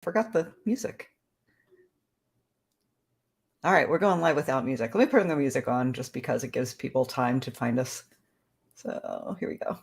Forgot the music. All right, we're going live without music. Let me put the music on just because it gives people time to find us. So here we go.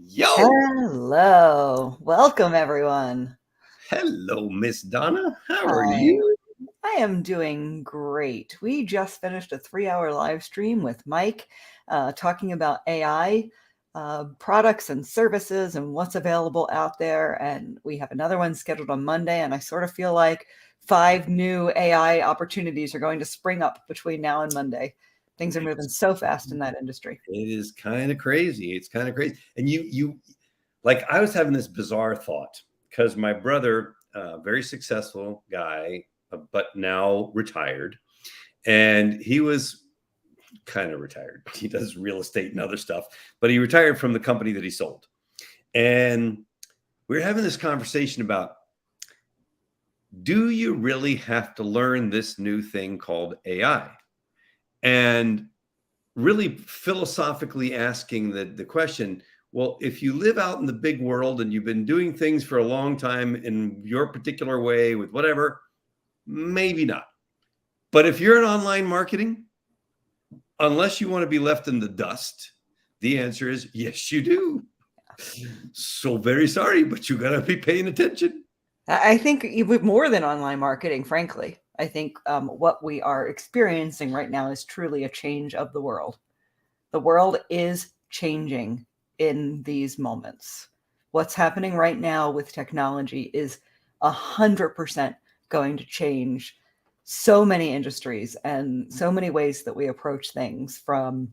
Yo! Hello. Welcome, everyone. Hello, Miss Donna. How are you? I am doing great. We just finished a 3-hour live stream with Mike talking about AI products and services and what's available out there. And we have another one scheduled on Monday. And I sort of feel like 5 new AI opportunities are going to spring up between now and Monday. Things are moving so fast in that industry. It is kind of crazy. It's kind of crazy. And you like, I was having this bizarre thought because my brother, very successful guy, but now retired, and he was kind of retired. He does real estate and other stuff, but he retired from the company that he sold. And we were having this conversation about, do you really have to learn this new thing called AI? And really philosophically asking the question, well, if you live out in the big world and you've been doing things for a long time in your particular way with whatever, maybe not. But if you're in online marketing, unless you want to be left in the dust, the answer is yes, you do. So very sorry, but you got to be paying attention. I think even more than online marketing, frankly. I think what we are experiencing right now is truly a change of the world. The world is changing in these moments. What's happening right now with technology is 100% going to change so many industries and so many ways that we approach things, from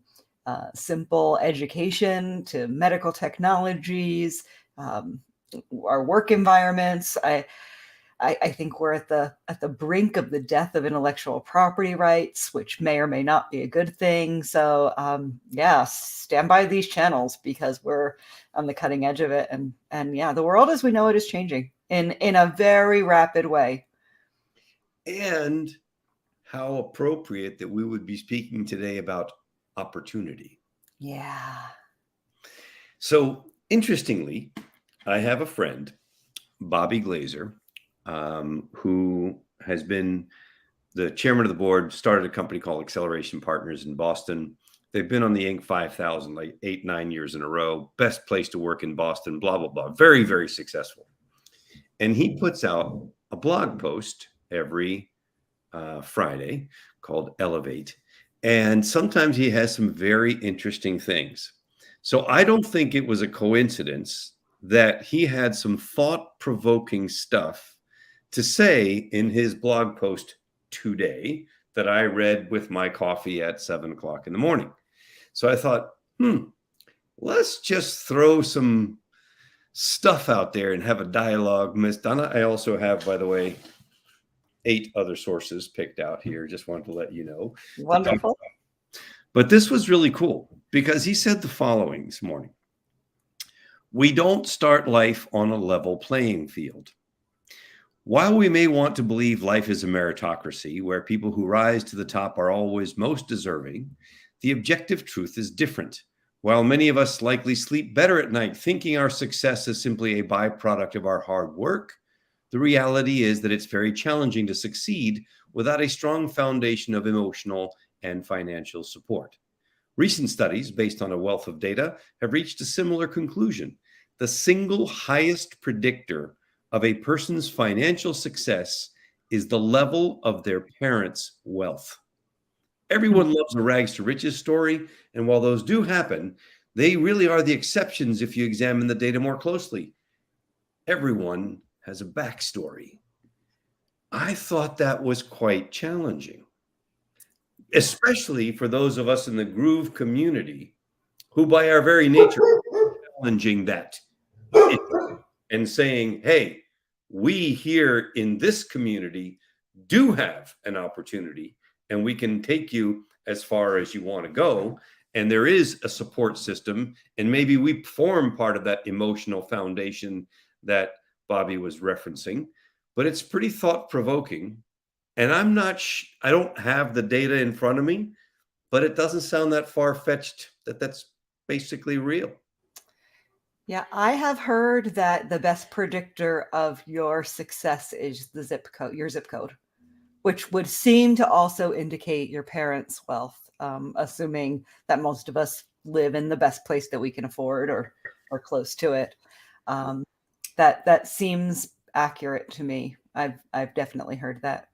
simple education to medical technologies, our work environments. I think we're at the brink of the death of intellectual property rights, which may or may not be a good thing. So yeah, stand by these channels because we're on the cutting edge of it. And yeah, the world as we know it is changing in a very rapid way. And how appropriate that we would be speaking today about opportunity. Yeah. So interestingly, I have a friend, Bobby Glazer, who has been the chairman of the board, started a company called Acceleration Partners in Boston. They've been on the Inc. 5000 like 8-9 years in a row. Best place to work in Boston, blah, blah, blah. Very, very successful. And he puts out a blog post every Friday called Elevate. And sometimes he has some very interesting things. So I don't think it was a coincidence that he had some thought-provoking stuff to say in his blog post today that I read with my coffee at 7 o'clock in the morning. So I thought, let's just throw some stuff out there and have a dialogue. Miss Donna, I also have, by the way, 8 other sources picked out here. Just wanted to let you know. Wonderful. But this was really cool because he said the following this morning. We don't start life on a level playing field. While we may want to believe life is a meritocracy where people who rise to the top are always most deserving, the objective truth is different. While many of us likely sleep better at night thinking our success is simply a byproduct of our hard work, the reality is that it's very challenging to succeed without a strong foundation of emotional and financial support. Recent studies, based on a wealth of data, have reached a similar conclusion. The single highest predictor of a person's financial success is the level of their parents' wealth. Everyone loves a rags to riches story, and while those do happen, they really are the exceptions if you examine the data more closely. Everyone has a backstory. I thought that was quite challenging. especially for those of us in the groove community who by our very nature are challenging that and saying, hey, we here in this community do have an opportunity and we can take you as far as you want to go. And there is a support system. And maybe we form part of that emotional foundation that Bobby was referencing. But it's pretty thought provoking. And I don't have the data in front of me, but it doesn't sound that far fetched that that's basically real. Yeah, I have heard that the best predictor of your success is the zip code, your zip code, which would seem to also indicate your parents' wealth, assuming that most of us live in the best place that we can afford or close to it. That seems accurate to me. I've definitely heard that.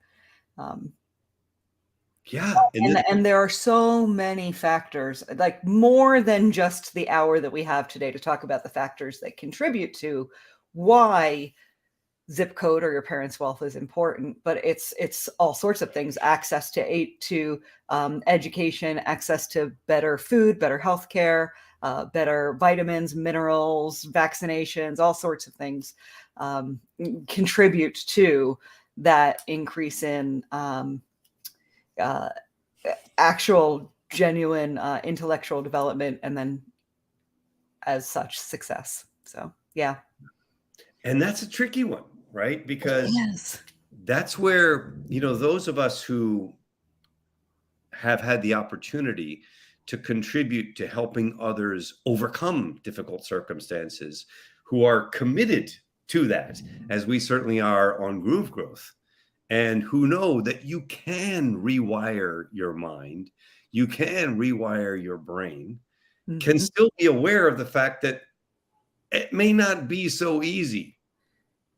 Yeah. And there are so many factors, like more than just the hour that we have today to talk about the factors that contribute to why zip code or your parents' wealth is important, but it's all sorts of things: access to education, access to better food, better healthcare, better vitamins, minerals, vaccinations, all sorts of things contribute to that increase in actual genuine intellectual development, and then as such success. So yeah. And that's a tricky one, right? Because Yes. that's where, those of us who have had the opportunity to contribute to helping others overcome difficult circumstances, who are committed to that, as we certainly are on Groove Growth, and who know that you can rewire your mind, you can rewire your brain, can still be aware of the fact that it may not be so easy.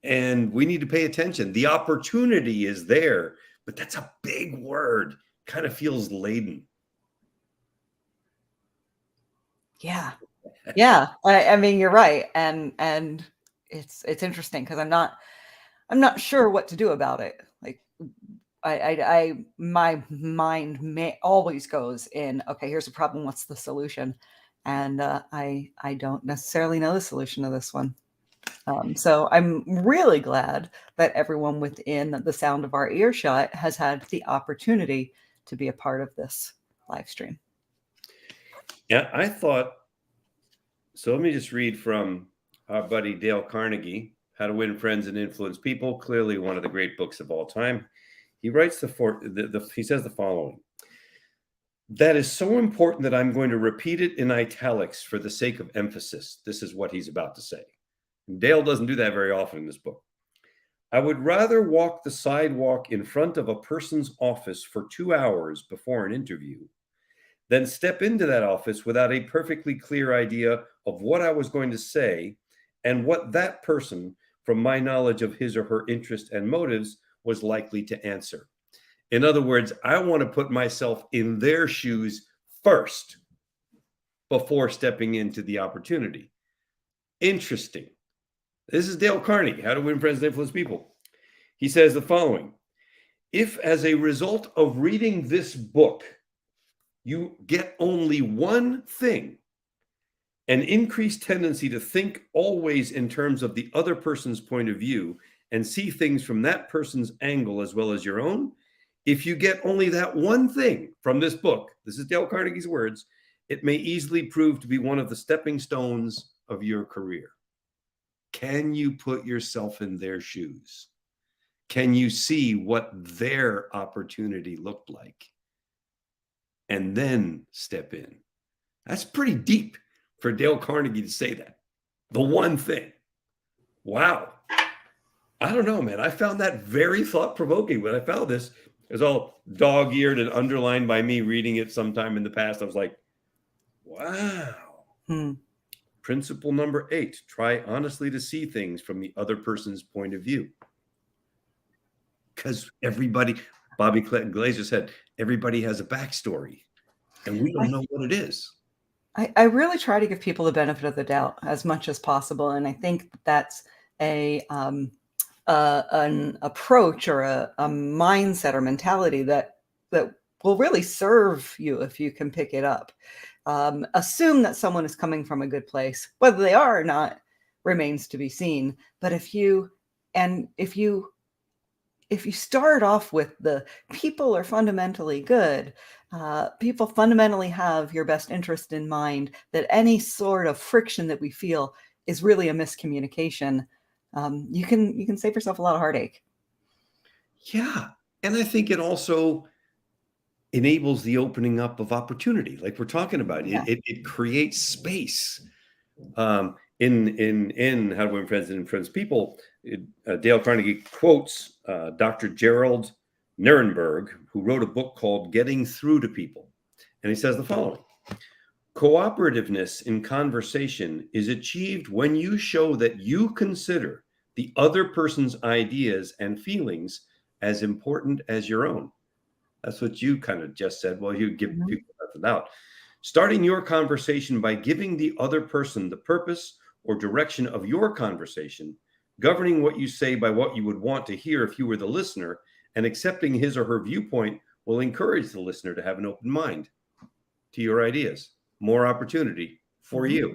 And we need to pay attention. The opportunity is there, but that's a big word. Kind of feels laden. Yeah. Yeah. I mean, you're right. And it's interesting because I'm not sure what to do about it. Like my mind always goes in, okay, here's a problem. What's the solution? And I don't necessarily know the solution to this one. So I'm really glad that everyone within the sound of our earshot has had the opportunity to be a part of this live stream. Yeah, I thought, so let me just read from our buddy Dale Carnegie, How to Win Friends and Influence People, clearly one of the great books of all time. He writes he says the following: that is so important that I'm going to repeat it in italics for the sake of emphasis. This is what he's about to say. Dale doesn't do that very often in this book. I would rather walk the sidewalk in front of a person's office for 2 hours before an interview than step into that office without a perfectly clear idea of what I was going to say and what that person, from my knowledge of his or her interest and motives, was likely to answer. In other words, I want to put myself in their shoes first before stepping into the opportunity. Interesting. This is Dale Carnegie, How to Win Friends and Influence People. He says the following: if as a result of reading this book, you get only one thing, an increased tendency to think always in terms of the other person's point of view and see things from that person's angle as well as your own, if you get only that one thing from this book, this is Dale Carnegie's words, it may easily prove to be one of the stepping stones of your career. Can you put yourself in their shoes? Can you see what their opportunity looked like? And then step in. That's pretty deep for Dale Carnegie to say that. The one thing. Wow. I don't know, man. I found that very thought-provoking when I found this. It was all dog-eared and underlined by me reading it sometime in the past. I was like, wow. Principle number 8, try honestly to see things from the other person's point of view. Because everybody, Bobby Glazer said, everybody has a backstory, and we don't know what it is. I really try to give people the benefit of the doubt as much as possible, and I think that's an approach or a mindset or mentality that will really serve you if you can pick it up. Assume that someone is coming from a good place. Whether they are or not remains to be seen. But if you start off with the people are fundamentally good, people fundamentally have your best interest in mind, that any sort of friction that we feel is really a miscommunication, you can save yourself a lot of heartache. Yeah. And I think it also enables the opening up of opportunity, like we're talking about. Yeah. It creates space. In How to Win Friends and Influence People, Dale Carnegie quotes Dr. Gerald Nirenberg, who wrote a book called Getting Through to People. And he says the following: cooperativeness in conversation is achieved when you show that you consider the other person's ideas and feelings as important as your own. That's what you kind of just said. Well, you give people that out. Starting your conversation by giving the other person the purpose or direction of your conversation, governing what you say by what you would want to hear if you were the listener, and accepting his or her viewpoint will encourage the listener to have an open mind to your ideas. More opportunity for you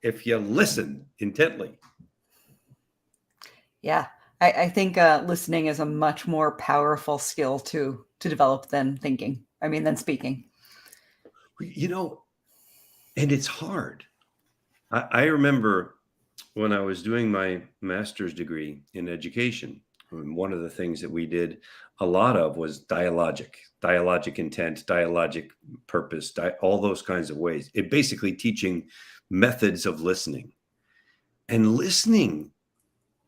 if you listen intently. Yeah, I think listening is a much more powerful skill to develop than thinking. I mean, than speaking. And it's hard. I remember when I was doing my master's degree in education, one of the things that we did a lot of was dialogic intent, dialogic purpose, all those kinds of ways. It basically teaching methods of listening. And listening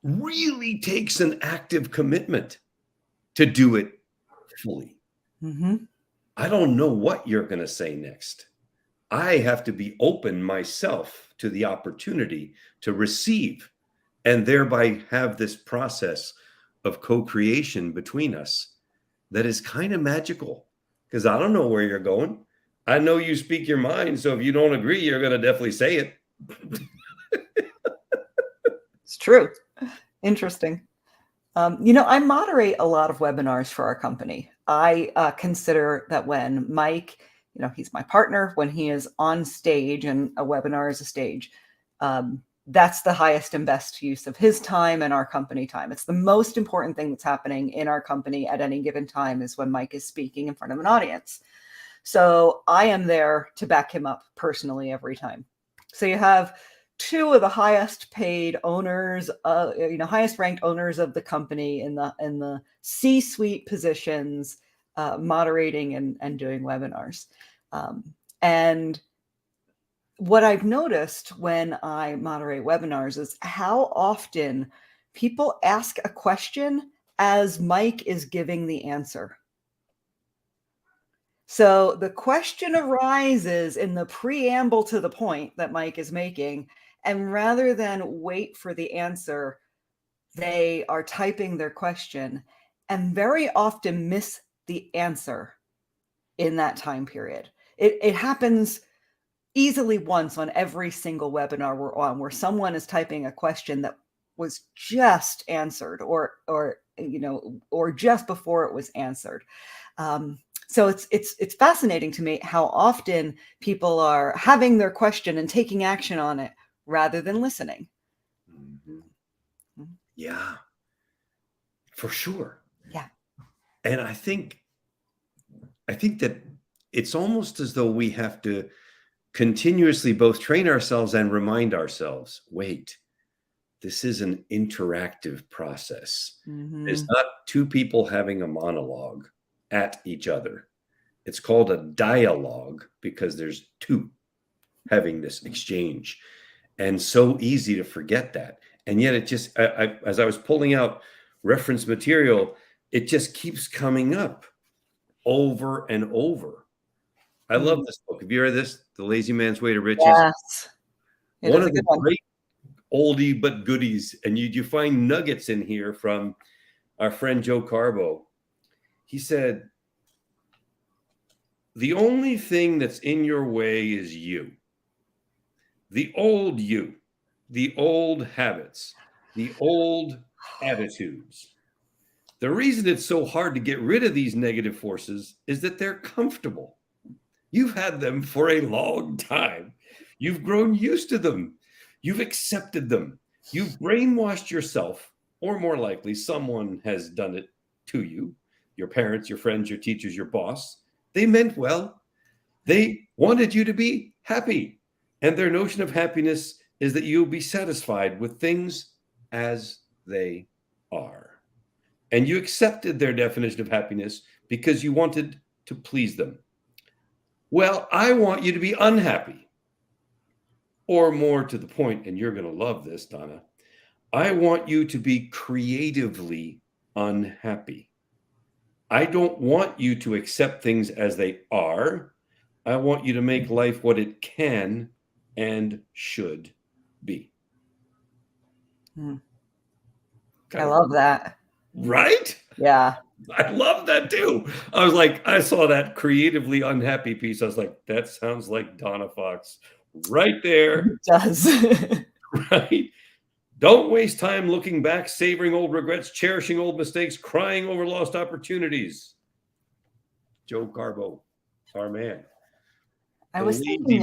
really takes an active commitment to do it fully. I don't know what you're going to say next. I have to be open myself to the opportunity to receive, and thereby have this process of co-creation between us that is kind of magical, because I don't know where you're going. I know you speak your mind, so if you don't agree, you're going to definitely say it. It's true. Interesting. I moderate a lot of webinars for our company. I consider that when Mike, he's my partner, when he is on stage, and a webinar is a stage, that's the highest and best use of his time and our company time. It's the most important thing that's happening in our company at any given time, is when Mike is speaking in front of an audience. So I am there to back him up personally every time. So you have two of the highest paid owners, highest ranked owners of the company in the C-suite positions, moderating and doing webinars. And what I've noticed when I moderate webinars is how often people ask a question as Mike is giving the answer. So the question arises in the preamble to the point that Mike is making, and rather than wait for the answer, they are typing their question and very often miss the answer in that time period. It happens easily once on every single webinar we're on, where someone is typing a question that was just answered, or just before it was answered. So it's fascinating to me how often people are having their question and taking action on it rather than listening. Yeah, for sure. Yeah. And I think that it's almost as though we have to continuously both train ourselves and remind ourselves, wait, this is an interactive process. It's not two people having a monologue at each other. It's called a dialogue because there's two having this exchange. And so easy to forget that. And yet it just, as I was pulling out reference material, it just keeps coming up over and over. I love this book. Have you read this? The Lazy Man's Way to Riches? Yes. One of the great oldie but goodies. And you find nuggets in here from our friend Joe Carbo. He said, the only thing that's in your way is you. The old you, the old habits, the old attitudes. The reason it's so hard to get rid of these negative forces is that they're comfortable. You've had them for a long time. You've grown used to them. You've accepted them. You've brainwashed yourself, or more likely, someone has done it to you. Your parents, your friends, your teachers, your boss. They meant well. They wanted you to be happy. And their notion of happiness is that you'll be satisfied with things as they are. And you accepted their definition of happiness because you wanted to please them. Well, I want you to be unhappy. Or more to the point, and you're going to love this, Donna, I want you to be creatively unhappy. I don't want you to accept things as they are. I want you to make life what it can and should be. I love that. Right? Yeah. I love that too. I was like, I saw that creatively unhappy piece. I was like, that sounds like Donna Fox right there. It does. Right? Don't waste time looking back, savoring old regrets, cherishing old mistakes, crying over lost opportunities. Joe Garbo, our man. I was thinking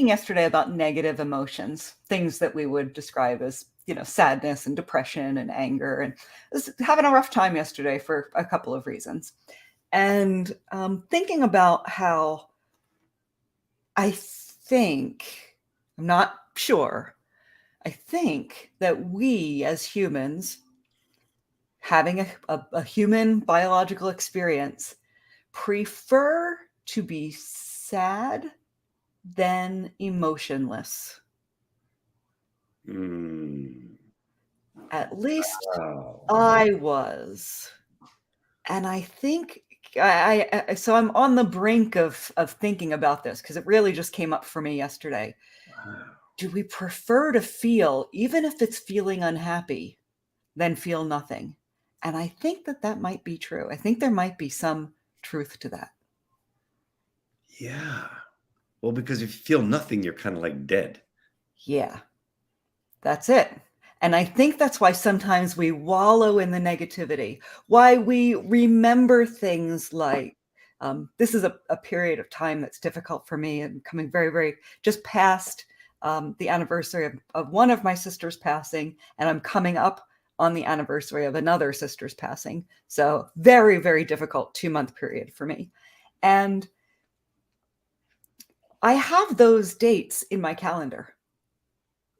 yesterday about negative emotions, things that we would describe as, sadness and depression and anger. And I was having a rough time yesterday for a couple of reasons. And thinking about how I think, I'm not sure, I think that we as humans, having a human biological experience, prefer to be sad than emotionless. At least I was. And I think so I'm on the brink of thinking about this because it really just came up for me yesterday. Wow. Do we prefer to feel, even if it's feeling unhappy, than feel nothing? And I think that might be true. I think there might be some truth to that. Yeah. Well, because if you feel nothing, you're kind of like dead. Yeah, that's it. And I think that's why sometimes we wallow in the negativity, why we remember things like, this is a period of time that's difficult for me and coming very, very just past the anniversary of one of my sisters passing, and I'm coming up on the anniversary of another sister's passing. So very, very difficult 2-month period for me. And I have those dates in my calendar.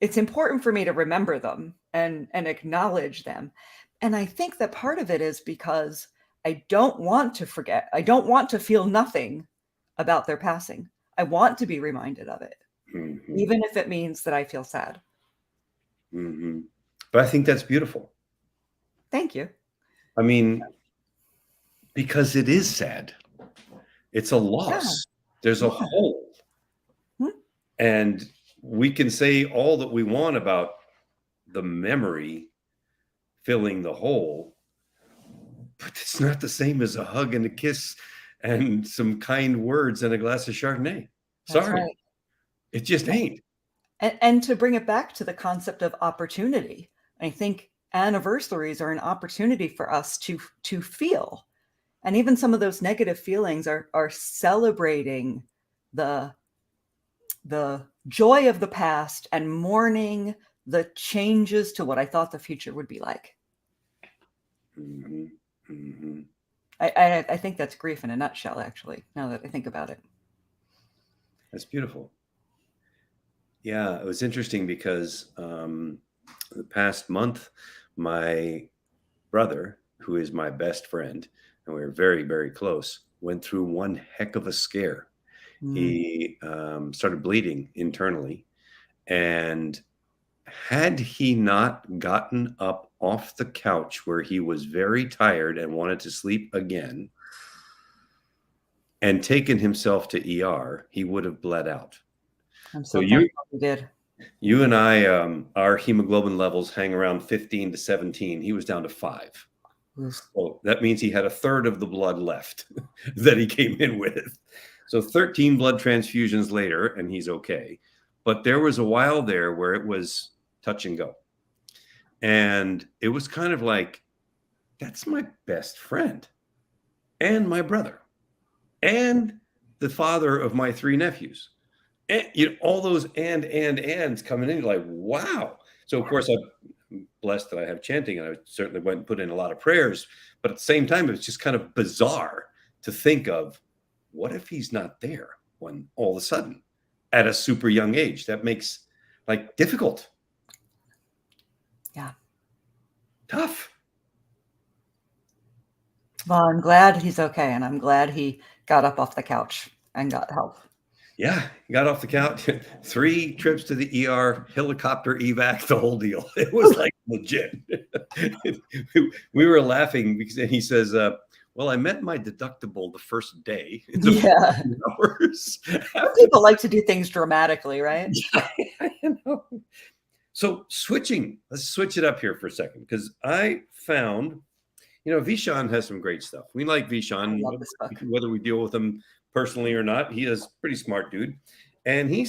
It's important for me to remember them and acknowledge them. And I think that part of it is because I don't want to forget. I don't want to feel nothing about their passing. I want to be reminded of it, even if it means that I feel sad. But I think that's beautiful. Thank you. I mean, because it is sad. It's a loss. Yeah. There's a hole. And we can say all that we want about the memory filling the hole, but it's not the same as a hug and a kiss and some kind words and a glass of Chardonnay. Sorry. Right. It just ain't. And to bring it back to the concept of opportunity, I think anniversaries are an opportunity for us to feel. And even some of those negative feelings are celebrating the joy of the past and mourning the changes to what I thought the future would be like. I think that's grief in a nutshell, actually, now that I think about it. That's beautiful. Yeah, it was interesting because the past month, my brother, who is my best friend, and we were very, very close, went through one heck of a scare. He started bleeding internally, and had he not gotten up off the couch where he was very tired and wanted to sleep again and taken himself to ER, he would have bled out. I'm so thankful he did. You and I, our hemoglobin levels hang around 15 to 17. He was down to 5. So that means he had a third of the blood left that he came in with. So 13 blood transfusions later, and he's okay. But there was a while there where it was touch and go. And it was kind of like, that's my best friend and my brother and the father of my 3 nephews. And all those ands coming in, like, wow. So of course I'm blessed that I have chanting, and I certainly went and put in a lot of prayers. But at the same time, it's just kind of bizarre to think of, what if he's not there when all of a sudden at a super young age? That makes like difficult. Yeah. Tough. Well, I'm glad he's okay, and I'm glad he got up off the couch and got help. Yeah, got off the couch, 3 trips to the ER, helicopter evac, the whole deal. It was like legit. We were laughing because he says, well, I met my deductible the first day. Yeah. Hours. People like to do things dramatically, right? Yeah, I know. So let's switch it up here for a second, because I found, Vishaan has some great stuff. We like Vishaan, I love this book. whether we deal with him personally or not. He is a pretty smart dude. And he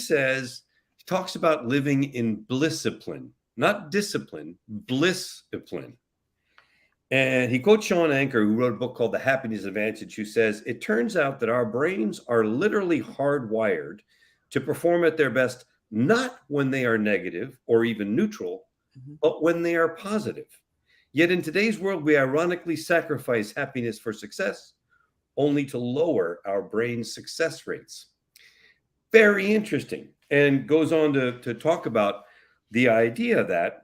talks about living in blisscipline, not discipline, blisscipline. And he quotes Sean Anker, who wrote a book called The Happiness Advantage, who says, it turns out that our brains are literally hardwired to perform at their best, not when they are negative or even neutral, but when they are positive. Yet in today's world, we ironically sacrifice happiness for success, only to lower our brain's success rates. Very interesting. And goes on to talk about the idea that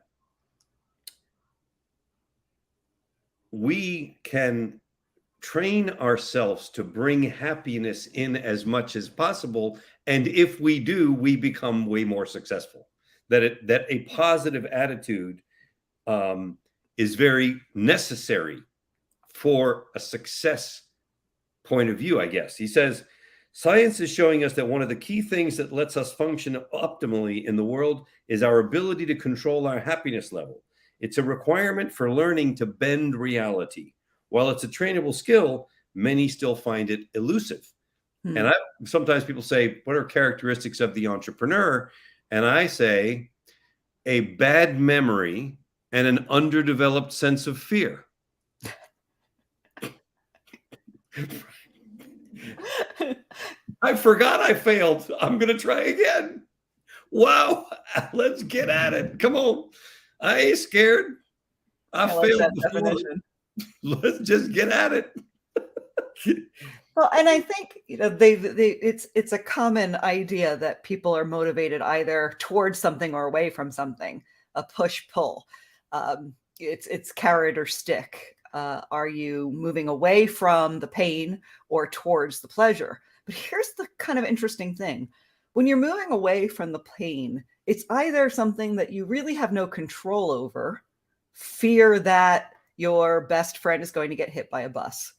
we can train ourselves to bring happiness in as much as possible. And if we do, we become way more successful. That a positive attitude is very necessary for a success point of view, I guess. He says, science is showing us that one of the key things that lets us function optimally in the world is our ability to control our happiness level. It's a requirement for learning to bend reality. While it's a trainable skill, many still find it elusive. And sometimes people say, what are characteristics of the entrepreneur? And I say, a bad memory and an underdeveloped sense of fear. I forgot I failed. I'm going to try again. Wow. Let's get at it. Come on. I ain't scared. I failed before. Let's just get at it. Well, and I think it's a common idea that people are motivated either towards something or away from something, a push-pull. It's carrot or stick. Are you moving away from the pain or towards the pleasure? But here's the kind of interesting thing. When you're moving away from the pain, it's either something that you really have no control over, fear that your best friend is going to get hit by a bus.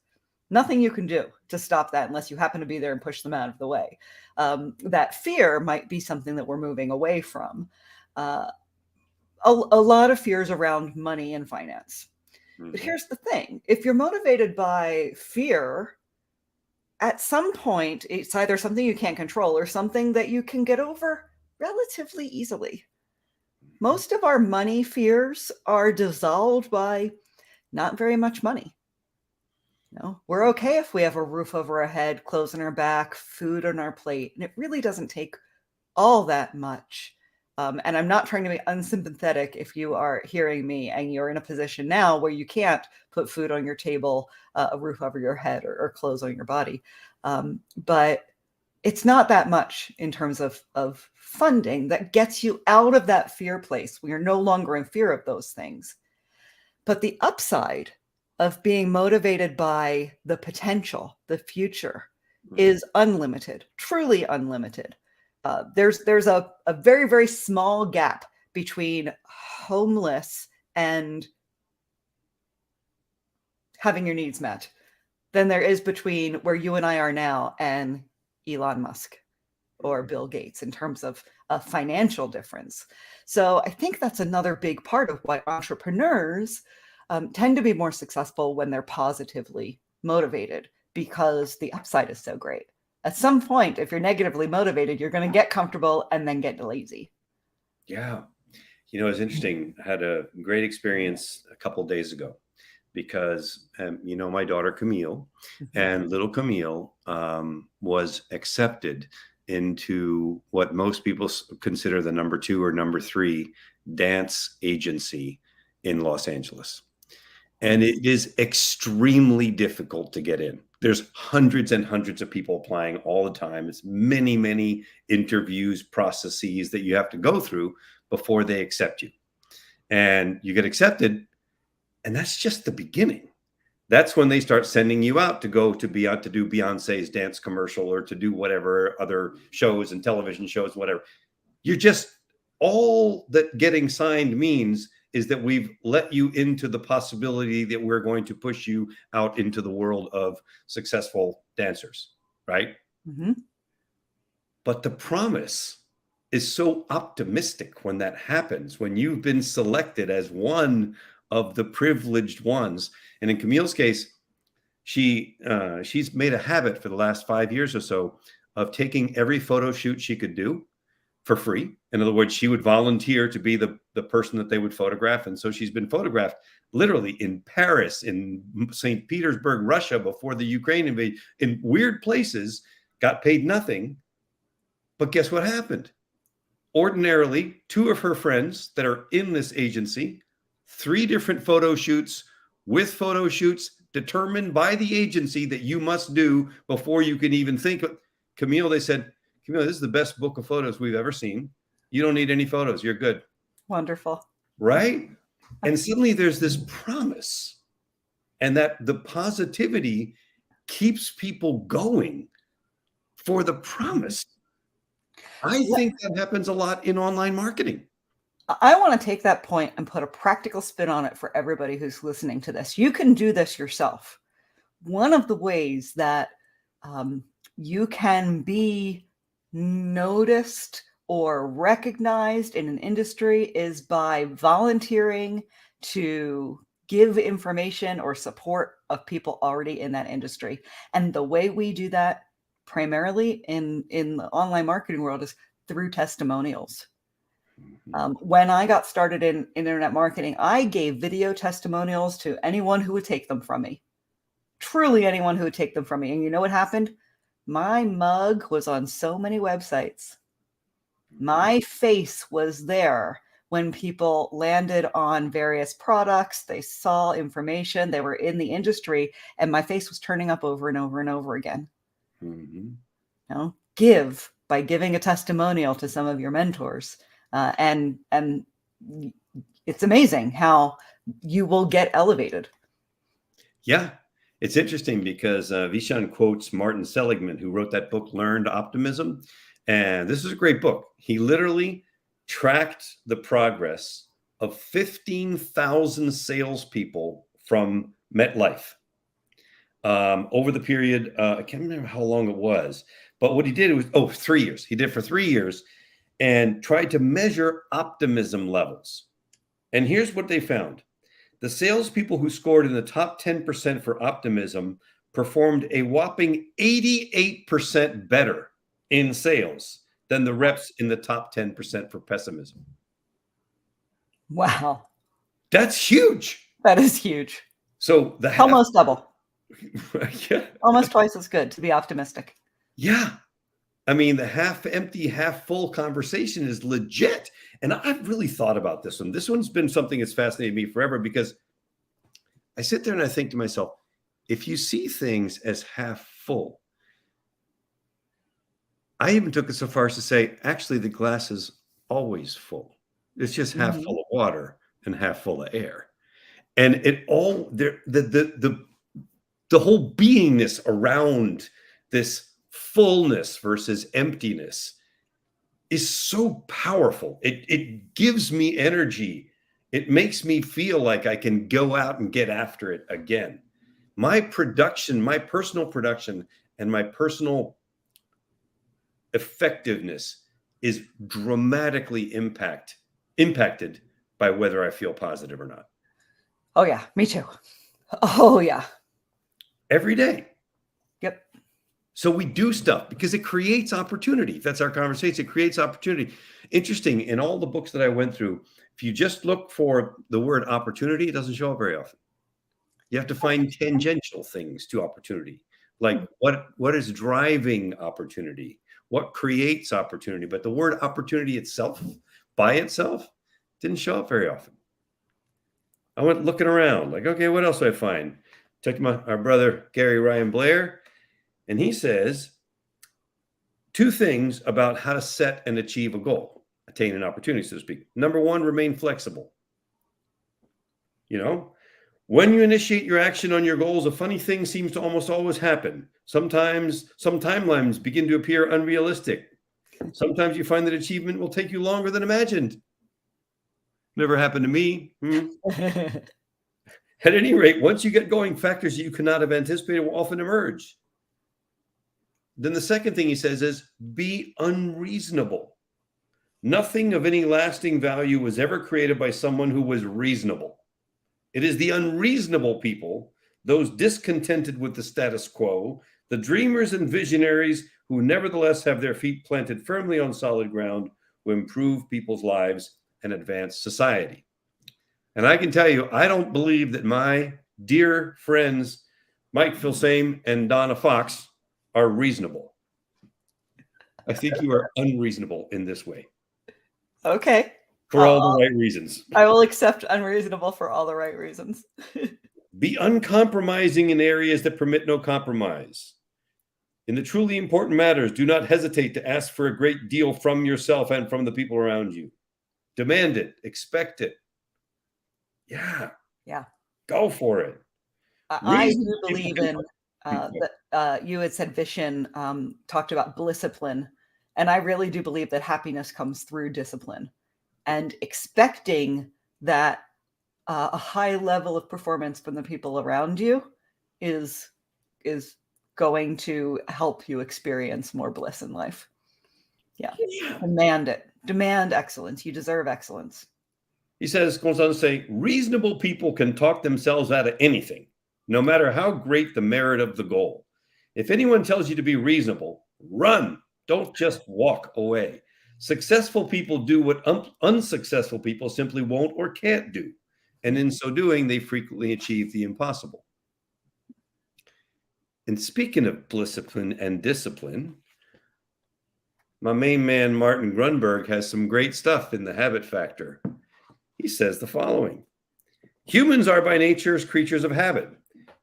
Nothing you can do to stop that unless you happen to be there and push them out of the way. That fear might be something that we're moving away from. A lot of fears around money and finance. But here's the thing. If you're motivated by fear, at some point, it's either something you can't control or something that you can get over relatively easily. Most of our money fears are dissolved by not very much money. We're okay if we have a roof over our head, clothes on our back, food on our plate, and it really doesn't take all that much. And I'm not trying to be unsympathetic if you are hearing me and you're in a position now where you can't put food on your table, a roof over your head, or clothes on your body. But it's not that much in terms of funding that gets you out of that fear place. We are no longer in fear of those things. But the upside of being motivated by the potential, the future, is unlimited, truly unlimited. There's a very, very small gap between homeless and having your needs met than there is between where you and I are now and Elon Musk or Bill Gates in terms of a financial difference. So I think that's another big part of why entrepreneurs tend to be more successful when they're positively motivated, because the upside is so great. At some point, if you're negatively motivated, you're going to get comfortable and then get lazy. Yeah. You know, it's interesting. I had a great experience a couple of days ago because, you know, my daughter Camille, and little Camille was accepted into what most people consider the number 2 or number 3 dance agency in Los Angeles. And it is extremely difficult to get in. There's hundreds and hundreds of people applying all the time. It's many, many interviews, processes that you have to go through before they accept you. And you get accepted, and that's just the beginning. That's when they start sending you out to go to do Beyonce's dance commercial or to do whatever other shows and television shows, whatever. You're just, all that getting signed means is that we've let you into the possibility that we're going to push you out into the world of successful dancers, right? But the promise is so optimistic when that happens, when you've been selected as one of the privileged ones. And in Camille's case, she's made a habit for the last 5 years or so of taking every photo shoot she could do for free. In other words, she would volunteer to be the person that they would photograph. And so she's been photographed literally in Paris, in St. Petersburg, Russia, before the Ukraine invasion, in weird places, got paid nothing. But guess what happened? Ordinarily, 2 of her friends that are in this agency, 3 different photo shoots with photo shoots determined by the agency that you must do before you can even think of Camille. They said, Camille, this is the best book of photos we've ever seen. You don't need any photos. You're good. Wonderful. Right? And suddenly there's this promise, and that the positivity keeps people going for the promise. I think that happens a lot in online marketing. I want to take that point and put a practical spin on it for everybody who's listening to this. You can do this yourself. One of the ways that you can be noticed or recognized in an industry is by volunteering to give information or support of people already in that industry. And the way we do that primarily in the online marketing world is through testimonials. When I got started in internet marketing, I gave video testimonials to anyone who would take them from me. Truly anyone who would take them from me. And you know what happened? My mug was on so many websites. My face was there when people landed on various products. They saw information. They were in the industry, and my face was turning up over and over and over again. You know, give by giving a testimonial to some of your mentors. And it's amazing how you will get elevated. Yeah. It's interesting because Vishan quotes Martin Seligman, who wrote that book, Learned Optimism. And this is a great book. He literally tracked the progress of 15,000 salespeople from MetLife over the period. I can't remember how long it was, but what he did was 3 years. He did it for 3 years and tried to measure optimism levels. And here's what they found. The salespeople who scored in the top 10% for optimism performed a whopping 88% better in sales than the reps in the top 10% for pessimism. Wow. That's huge. That is huge. So almost double. Yeah. Almost twice as good to be optimistic. Yeah. I mean, the half empty, half full conversation is legit. And I've really thought about this one. This one's been something that's fascinated me forever, because I sit there and I think to myself, if you see things as half full, I even took it so far as to say, actually, the glass is always full. It's just half full of water and half full of air. And it all, the whole beingness around this fullness versus emptiness is so powerful. It gives me energy. It makes me feel like I can go out and get after it again. My production, my personal production, and my personal effectiveness is dramatically impacted by whether I feel positive or not. Oh yeah, me too. Oh yeah. Every day. Yep. So we do stuff because it creates opportunity. That's our conversation. It creates opportunity. Interesting. In all the books that I went through, If you just look for the word opportunity, it doesn't show up very often. You have to find tangential things to opportunity, like what is driving opportunity, what creates opportunity. But the word opportunity itself, by itself, didn't show up very often. I went looking around, like, okay, what else do I find? Checked our brother Gary Ryan Blair, and he says 2 things about how to set and achieve a goal, attain an opportunity, so to speak. Number 1, remain flexible. When you initiate your action on your goals, a funny thing seems to almost always happen. Sometimes some timelines begin to appear unrealistic. Sometimes you find that achievement will take you longer than imagined. Never happened to me. At any rate, once you get going, factors you could not have anticipated will often emerge. Then the second thing he says is be unreasonable. Nothing of any lasting value was ever created by someone who was reasonable. It is the unreasonable people, those discontented with the status quo, the dreamers and visionaries who nevertheless have their feet planted firmly on solid ground, who improve people's lives and advance society. And I can tell you, I don't believe that my dear friends, Mike Filsame and Donna Fox, are reasonable. I think you are unreasonable in this way. Okay. For all the right reasons. I will accept unreasonable for all the right reasons. Be uncompromising in areas that permit no compromise. In the truly important matters, do not hesitate to ask for a great deal from yourself and from the people around you. Demand it. Expect it. Yeah. Go for it. I do believe in that you had said Vishen talked about discipline, and I really do believe that happiness comes through discipline. And expecting that a high level of performance from the people around you is going to help you experience more bliss in life. Yeah. Demand it. Demand excellence. You deserve excellence. He goes on to say, reasonable people can talk themselves out of anything, no matter how great the merit of the goal. If anyone tells you to be reasonable, run. Don't just walk away. Successful people do what unsuccessful people simply won't or can't do. And in so doing, they frequently achieve the impossible. And speaking of discipline and discipline, my main man, Martin Grunberg, has some great stuff in The Habit Factor. He says the following: humans are by nature creatures of habit.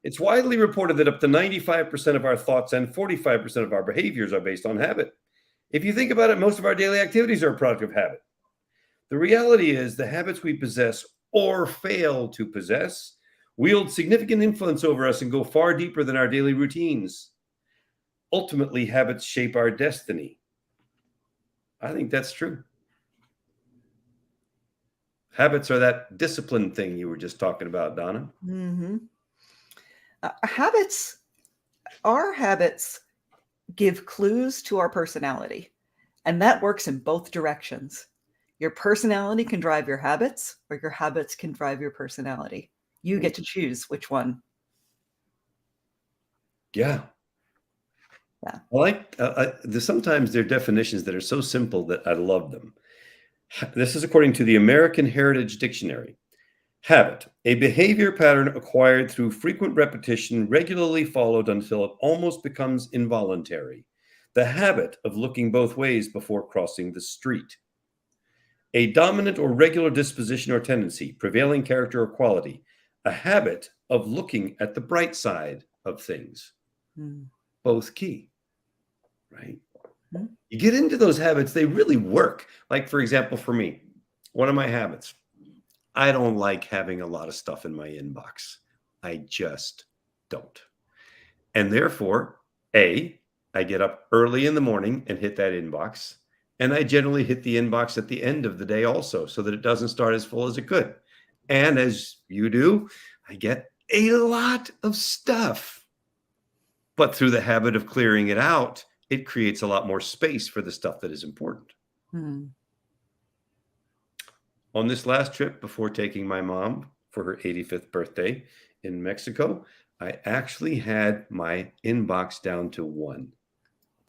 It's widely reported that up to 95% of our thoughts and 45% of our behaviors are based on habit. If you think about it, most of our daily activities are a product of habit. The reality is the habits we possess or fail to possess wield significant influence over us and go far deeper than our daily routines. Ultimately, habits shape our destiny. I think that's true. Habits are that discipline thing you were just talking about, Donna. Mm-hmm. Our habits give clues to our personality, and that works in both directions. Your personality can drive your habits, or your habits can drive your personality. You get to choose which one. Yeah. I like sometimes there are definitions that are so simple that I love them. This is according to the American Heritage Dictionary. Habit, a behavior pattern acquired through frequent repetition, regularly followed until it almost becomes involuntary. The habit of looking both ways before crossing the street. A dominant or regular disposition or tendency, prevailing character or quality. A habit of looking at the bright side of things. Both key, right? You get into those habits, they really work. Like, for example, for me, one of my habits, I don't like having a lot of stuff in my inbox. I just don't. And therefore, I get up early in the morning and hit that inbox. And I generally hit the inbox at the end of the day also, so that it doesn't start as full as it could. And as you do, I get a lot of stuff. But through the habit of clearing it out, it creates a lot more space for the stuff that is important. On this last trip before taking my mom for her 85th birthday in Mexico, I actually had my inbox down to 1.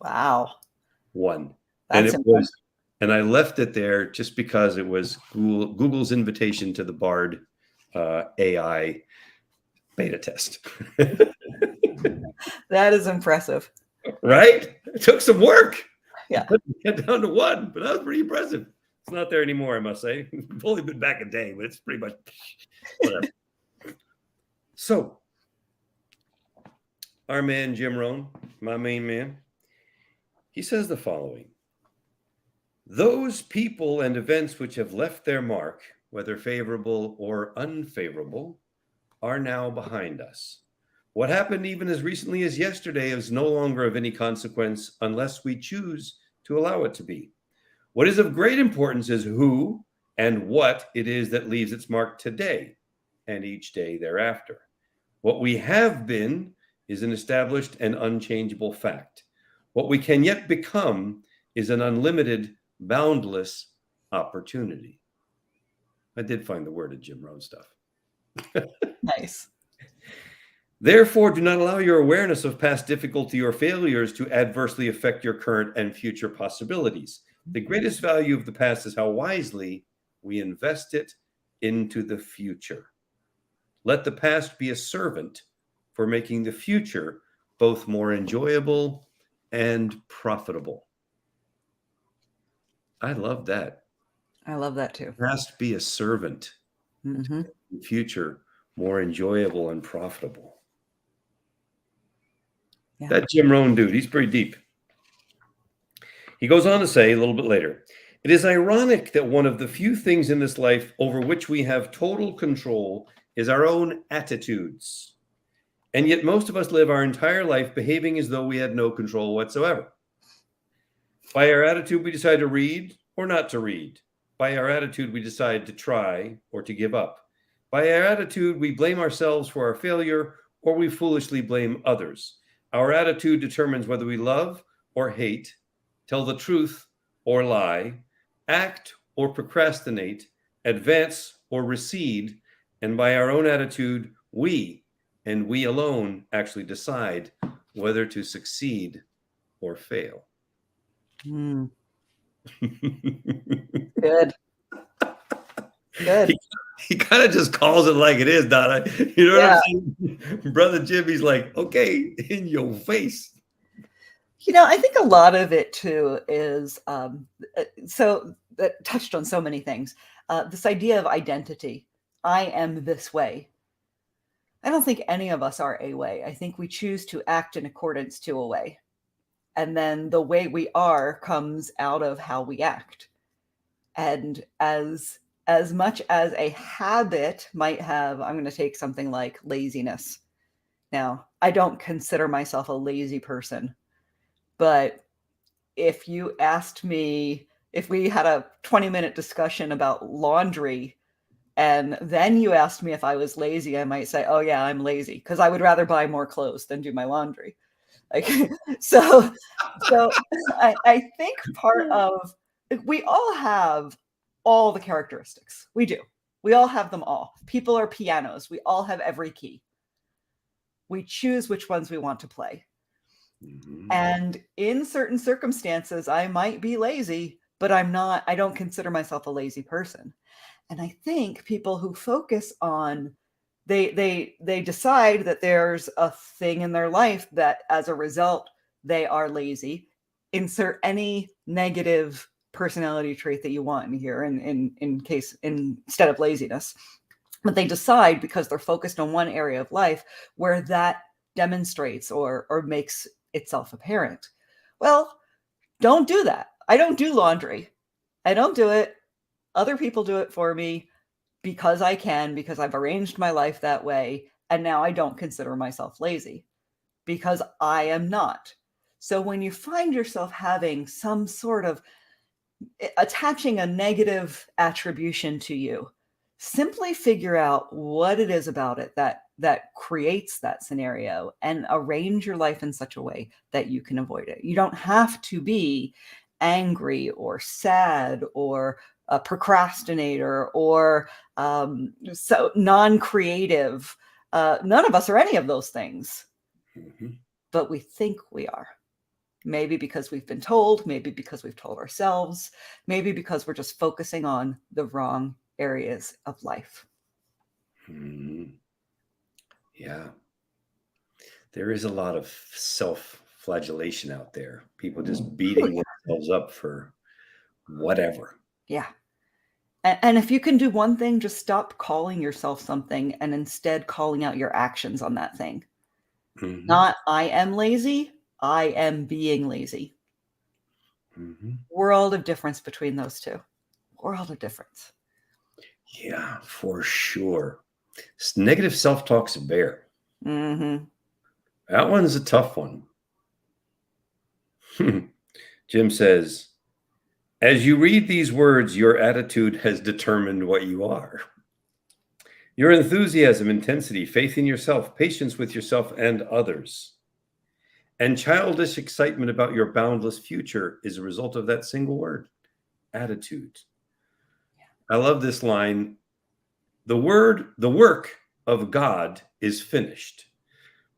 Wow. 1. That's And I left it there just because it was Google's invitation to the Bard AI beta test. That is impressive. Right? It took some work. Yeah. Get down to 1, but that was pretty impressive. It's not there anymore, I must say. It's only been back a day, but it's pretty much whatever. So, our man, Jim Rohn, my main man, he says the following: those people and events which have left their mark, whether favorable or unfavorable, are now behind us. What happened even as recently as yesterday is no longer of any consequence unless we choose to allow it to be. What is of great importance is who and what it is that leaves its mark today and each day thereafter. What we have been is an established and unchangeable fact. What we can yet become is an unlimited, boundless opportunity. I did find the word of Jim Rohn stuff. Nice. Therefore, do not allow your awareness of past difficulty or failures to adversely affect your current and future possibilities. The greatest value of the past is how wisely we invest it into the future. Let the past be a servant for making the future both more enjoyable and profitable. I love that. I love that too. Past be a servant. Mm-hmm. The future more enjoyable and profitable. Yeah. That Jim Rohn dude, he's pretty deep. He goes on to say a little bit later, it is ironic that one of the few things in this life over which we have total control is our own attitudes. And yet most of us live our entire life behaving as though we had no control whatsoever. By our attitude, we decide to read or not to read. By our attitude, we decide to try or to give up. By our attitude, we blame ourselves for our failure or we foolishly blame others. Our attitude determines whether we love or hate, tell the truth or lie, act or procrastinate, advance or recede, and by our own attitude, we, and we alone, actually decide whether to succeed or fail. Mm. Good. Good. He kind of just calls it like it is, Donna. You know what I'm saying? Brother Jim, he's like, okay, in your face. I think a lot of it too is so that touched on so many things. This idea of identity. I am this way. I don't think any of us are a way. I think we choose to act in accordance to a way. And then the way we are comes out of how we act. And as much as a habit might have, I'm going to take something like laziness. Now, I don't consider myself a lazy person, but if you asked me, if we had a 20-minute discussion about laundry, and then you asked me if I was lazy, I might say, oh yeah, I'm lazy, because I would rather buy more clothes than do my laundry. Like, so I think part of, we all have all the characteristics. We do. We all have them all. People are pianos. We all have every key. We choose which ones we want to play. Mm-hmm. And in certain circumstances, I might be lazy, but I don't consider myself a lazy person. And I think people who focus on, they decide that there's a thing in their life that as a result, they are lazy. Insert any negative personality trait that you want in here instead of laziness. But they decide, because they're focused on one area of life where that demonstrates or makes itself apparent. Well, don't do that. I don't do laundry. I don't do it. Other people do it for me because I can, because I've arranged my life that way. And now I don't consider myself lazy because I am not. So when you find yourself having some sort of attaching a negative attribution to you, simply figure out what it is about it that creates that scenario and arrange your life in such a way that you can avoid it. You don't have to be angry or sad or a procrastinator or so non-creative. None of us are any of those things, but we think we are. Maybe because we've been told, maybe because we've told ourselves, maybe because we're just focusing on the wrong areas of life. Mhm. Yeah. There is a lot of self-flagellation out there. People just beating themselves up for whatever. Yeah. And if you can do one thing, just stop calling yourself something and instead calling out your actions on that thing. Mhm. Not I am lazy, I am being lazy. Mhm. World of difference between those two. World of difference. Yeah, for sure. Negative self-talk's a bear. Mm-hmm. That one's a tough one. Jim says, as you read these words, your attitude has determined what you are. Your enthusiasm, intensity, faith in yourself, patience with yourself and others, and childish excitement about your boundless future is a result of that single word, attitude. I love this line. The work of God is finished,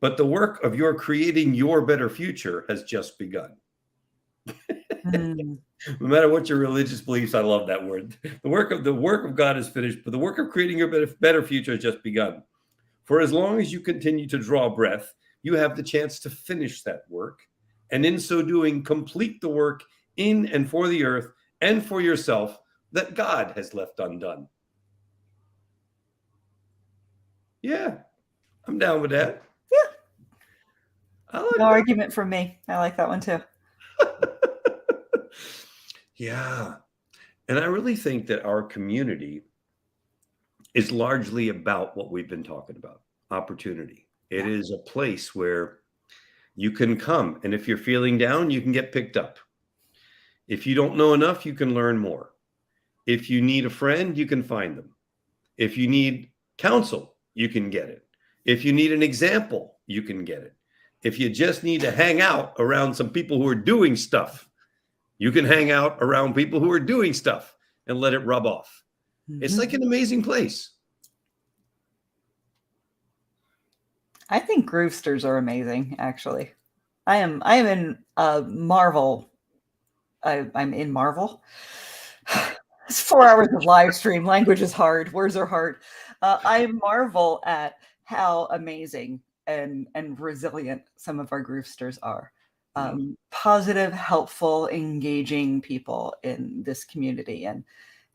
but the work of your creating your better future has just begun. Mm. No matter what your religious beliefs, I love that word. The work of God is finished, but the work of creating your better future has just begun. For as long as you continue to draw breath, you have the chance to finish that work, and in so doing, complete the work in and for the earth and for yourself that God has left undone. Yeah, I'm down with that. Yeah. I No like that. argument from me. I like that one too. Yeah. And I really think that our community is largely about what we've been talking about, opportunity. It Yeah. is a place where you can come, and if you're feeling down, you can get picked up. If you don't know enough, you can learn more. If you need a friend, you can find them. If you need counsel, you can get it. If you need an example, you can get it. If you just need to hang out around some people who are doing stuff, you can hang out around people who are doing stuff and let it rub off. It's Mm-hmm. like an amazing place. I think Groovesters are amazing, actually. I am in Marvel. I'm in Marvel. It's 4 hours of live stream. Language is hard. Words are hard. I marvel at how amazing and resilient some of our Groovesters are. Positive, helpful, engaging people in this community, and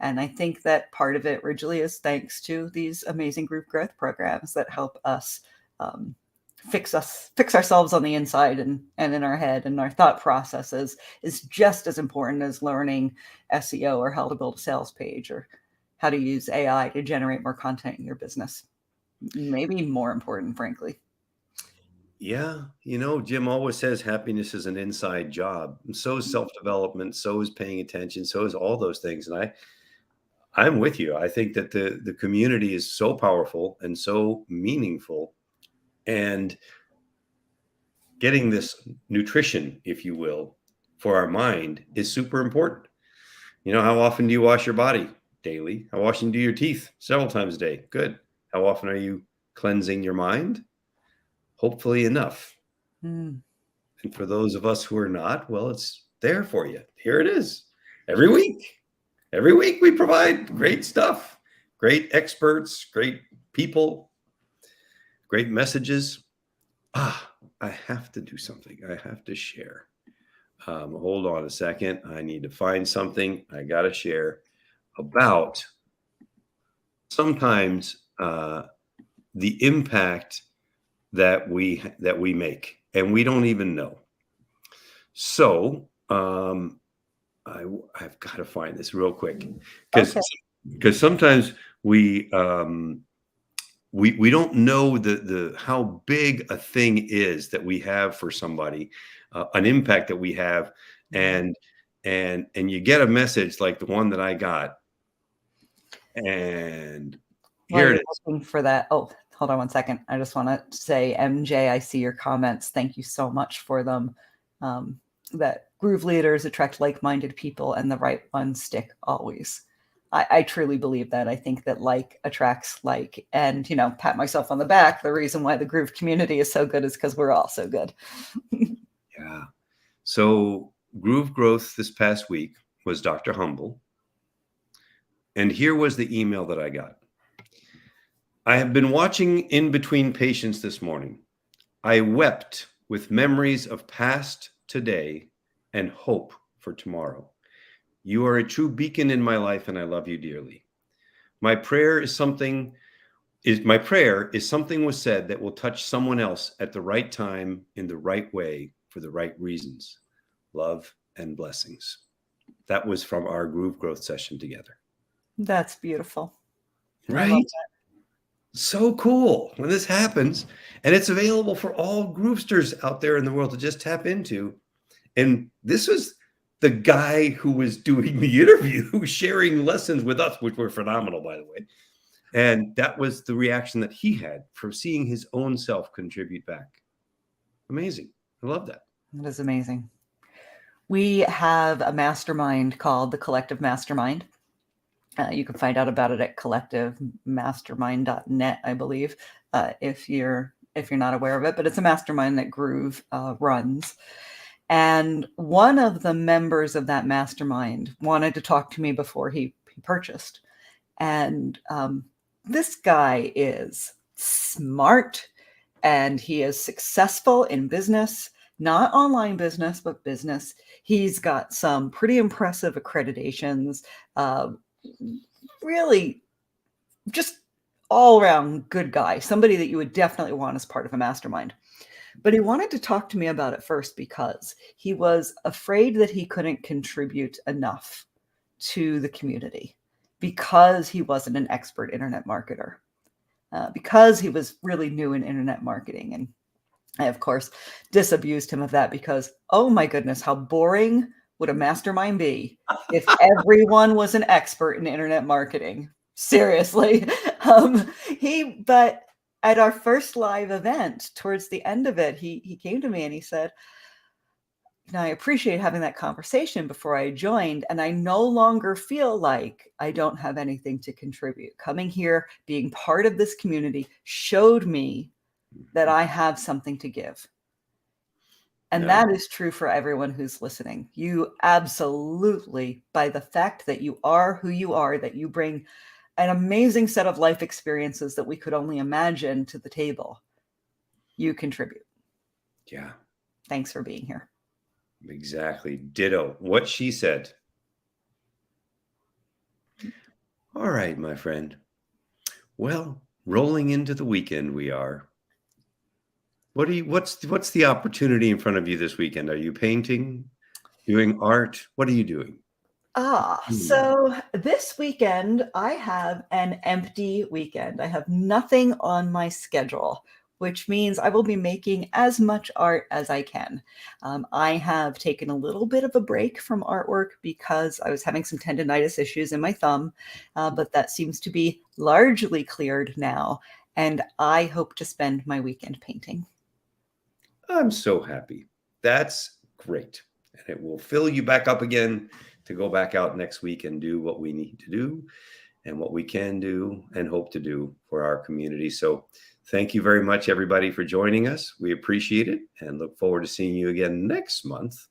I think that part of it originally is thanks to these amazing group growth programs that help us um, fix ourselves on the inside and in our head, and our thought processes is just as important as learning SEO or how to build a sales page or how to use AI to generate more content in your business. Maybe more important, frankly. Yeah, Jim always says happiness is an inside job. And so is self-development, so is paying attention, so is all those things. And I'm with you. I think that the community is so powerful and so meaningful, and getting this nutrition, if you will, for our mind is super important. How often do you wash your body? Daily. How often do you do your teeth? Several times a day. Good. How often are you cleansing your mind? Hopefully enough. Mm. And for those of us who are not, well, it's there for you. Here it is. Every week. Every week we provide great stuff, great experts, great people, great messages. I have to do something. I have to share. Hold on a second. I need to find something I got to share about sometimes the impact that we make, and we don't even know. So I've got to find this real quick because Okay. sometimes we don't know the how big a thing is that we have for somebody, an impact that we have, and you get a message like the one that I got, and While here it you're is. looking for that, oh, hold on one second. I just want to say, MJ, I see your comments. Thank you so much for them. That groove leaders attract like-minded people, and the right ones stick always. I truly believe that. I think that like attracts like, and pat myself on the back. The reason why the groove community is so good is because we're all so good. Yeah. So Groove Growth this past week was Dr. Humble. And here was the email that I got. I have been watching In Between Patients this morning. I wept with memories of past today and hope for tomorrow. You are a true beacon in my life, and I love you dearly. My prayer is something was said that will touch someone else at the right time, in the right way, for the right reasons. Love and blessings. That was from our Groove Growth session together. That's beautiful. Right? So cool when this happens, and it's available for all Groovesters out there in the world to just tap into. And this was the guy who was doing the interview, sharing lessons with us, which were phenomenal, by the way. And that was the reaction that he had from seeing his own self contribute back. Amazing. I love that. That is amazing. We have a mastermind called the Collective Mastermind. You can find out about it at collectivemastermind.net, I believe, if you're not aware of it. But it's a mastermind that Groove runs. And one of the members of that mastermind wanted to talk to me before he purchased. And this guy is smart, and he is successful in business, not online business, but business. He's got some pretty impressive accreditations, really just all around good guy, somebody that you would definitely want as part of a mastermind. But he wanted to talk to me about it first because he was afraid that he couldn't contribute enough to the community because he wasn't an expert internet marketer, because he was really new in internet marketing. And I, of course, disabused him of that because, oh my goodness, how boring would a mastermind be if everyone was an expert in internet marketing? Seriously. But at our first live event, towards the end of it, he came to me and he said, I appreciate having that conversation before I joined, and I no longer feel like I don't have anything to contribute. Coming here, being part of this community showed me that I have something to give. And that is true for everyone who's listening. You absolutely, by the fact that you are who you are, that you bring an amazing set of life experiences that we could only imagine to the table, you contribute. Yeah. Thanks for being here. Exactly. Ditto. What she said. All right, my friend. Well, rolling into the weekend we are. What's the opportunity in front of you this weekend? Are you painting, doing art? What are you doing? So this weekend I have an empty weekend. I have nothing on my schedule, which means I will be making as much art as I can. I have taken a little bit of a break from artwork because I was having some tendonitis issues in my thumb, but that seems to be largely cleared now. And I hope to spend my weekend painting. I'm so happy. That's great. And it will fill you back up again to go back out next week and do what we need to do and what we can do and hope to do for our community. So thank you very much, everybody, for joining us. We appreciate it and look forward to seeing you again next month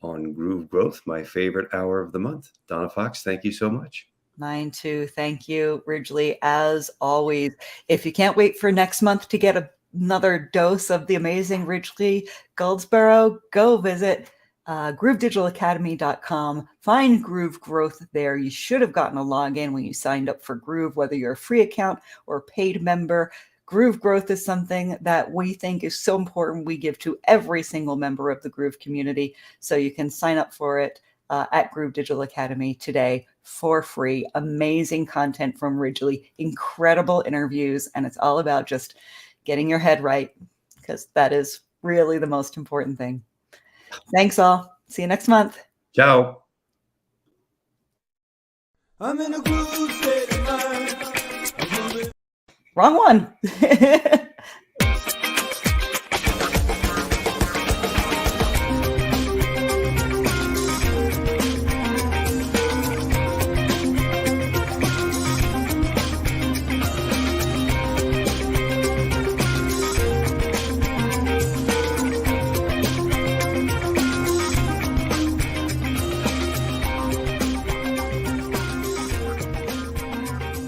on Groove Growth, my favorite hour of the month. Donna Fox, thank you so much. Mine too. Thank you, Ridgely, as always. If you can't wait for next month to get another dose of the amazing Ridgely Goldsborough, go visit GrooveDigitalAcademy.com. Find Groove Growth there. You should have gotten a login when you signed up for Groove, whether you're a free account or a paid member. Groove Growth is something that we think is so important. We give to every single member of the Groove community. So you can sign up for it at Groove Digital Academy today for free. Amazing content from Ridgely, incredible interviews, and it's all about just getting your head right, because that is really the most important thing. Thanks all. See you next month. Ciao. I'm in a groove state of mind. Wrong one.